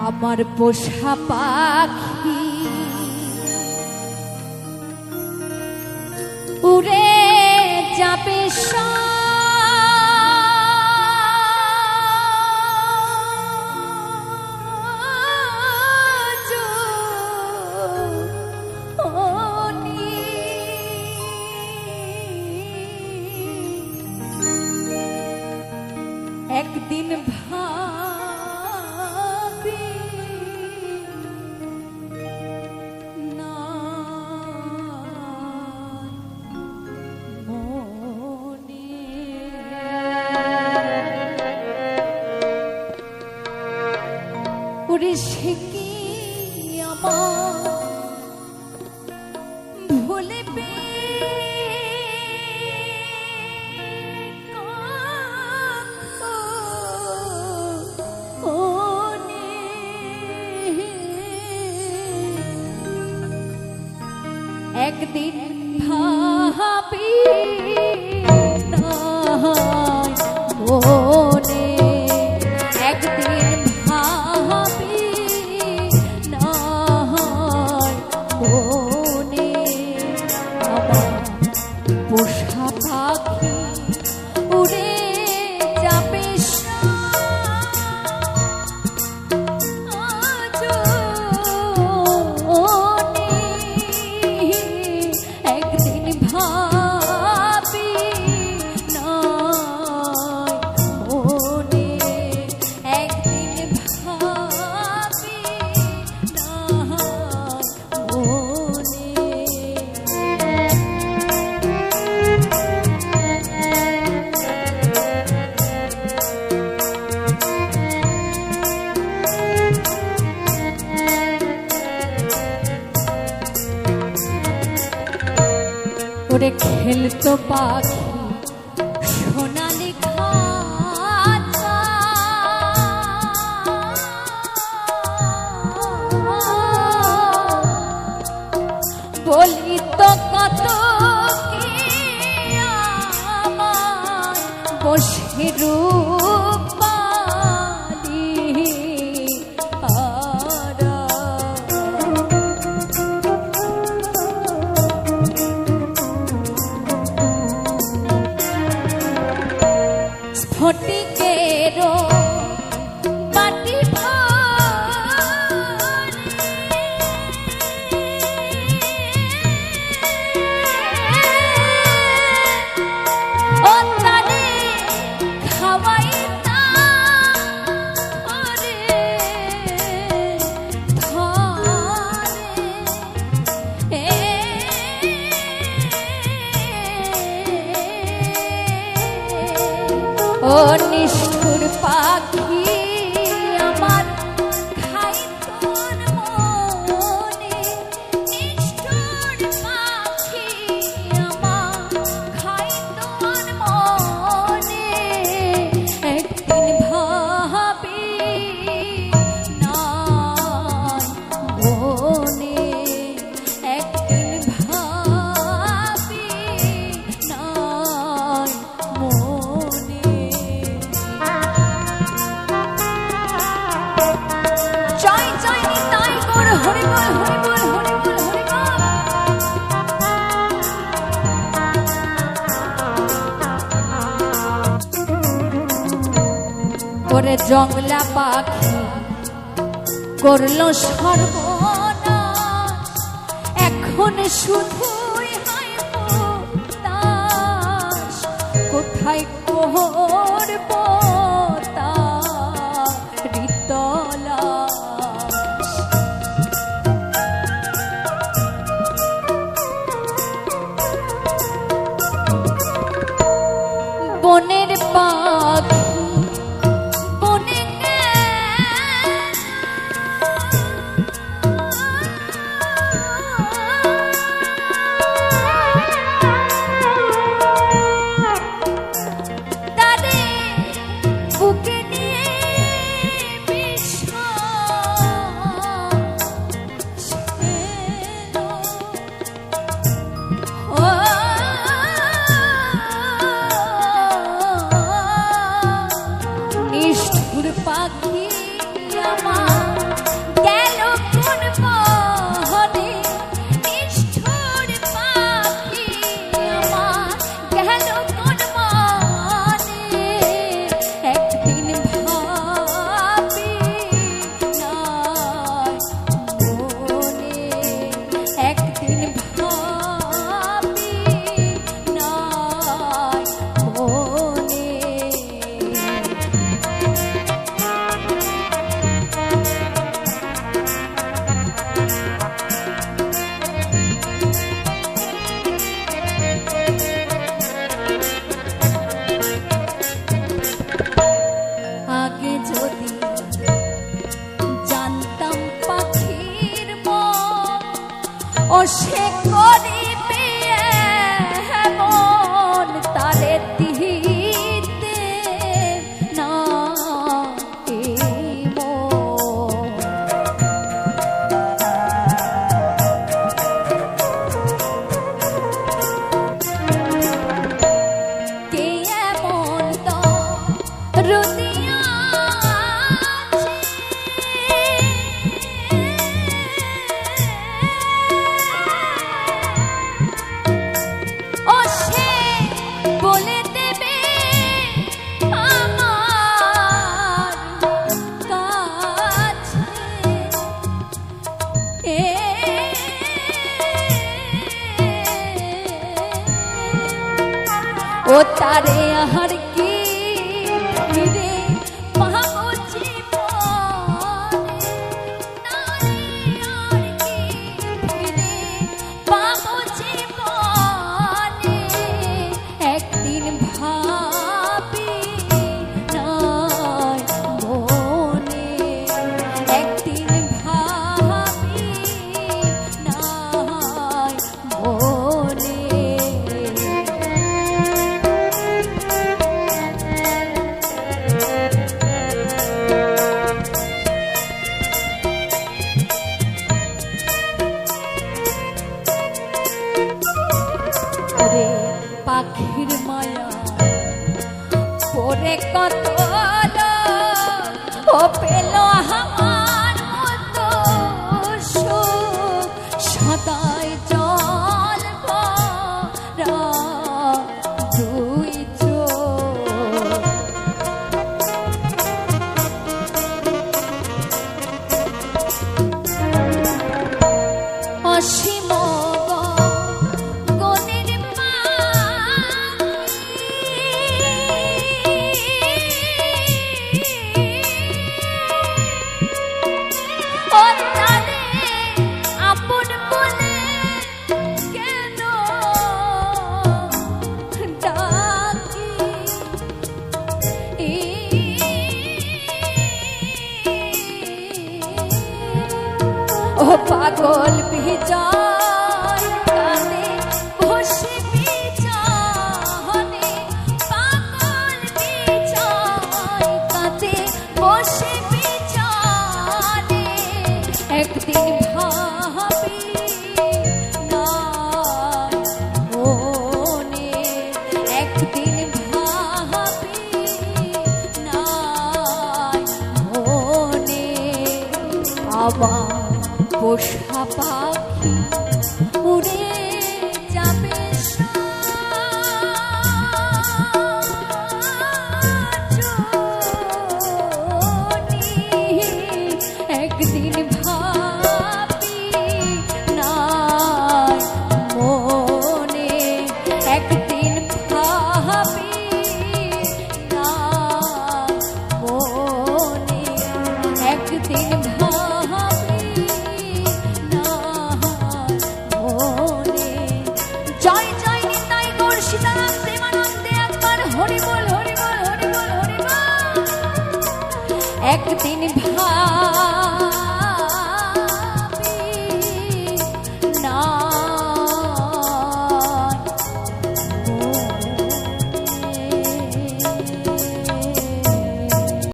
আমার পোষা পাখি উড়ে যাবে একদিন ভাবি না মনে ওরে সে কি আমার ভুলে একদিন ভাবি মনে একদিন ভাবি মনে আমার পোষা পাখি উড়ে যাবে ওরে খেলতো পাখি সোনালি খাঁচা বলি তো কত কি আমার বসে রূপালি ফটিকেরও বাটি ও তারে খাওয়াইতাম ও নিষ্ঠুর পাখি আমার খাইতো মনে নিষ্ঠুর পাখি আমার খাইতো মনে একদিন ভাবি না মনে একদিন ভাবি না ওরে জংলা পাখি করলো সর্বনাশ এখন শুধুই হায় কোথায় করব বনের পাখি বনে তারে বুকে নিয়ে নিষ্ঠুর পাখি আমার একদিন ভাবি নাই মনে, একদিন ভাবি নাই মনে। আগে যদি জানতাম পাখির মন ও সে করিবে মন তারে দিতে না এই মন। কে এমন রুদিয়া ও সে বলে দেবে আমার কাছে ও তারে আহার কি রে পাবো জীবনে, তারে আর কি রে পাবো জীবনে। একদিন ভাবি নাই মনে, একদিন ভাবি নাই মনে। ওরে পাখির মায়া পরে কত ও পেল আমার মতো সুখ, সদাই জল ভরা দুই চোখ। অসীম গগনের ও তারে আপন বলে কেন ডাকি, ও পাগল বিজয় কানে বসে বিজনে, পাগল বিজয় কানে বসে বিজনে। একদিন ভাবি নাই মনে, একদিন ভাবি নাই মনে। আবার পোষা পাখি উড়ে যাবে সজনী, একদিন ভাবি নাই মনে, একদিন ভাবি নাই মনে, একদিন ভাবি নাই মনে। জয় জয় নিতাই গৌর সীতারাম প্রেমানন্দে একবার হরি বল হরি বল হরি বল হরি বল। একদিন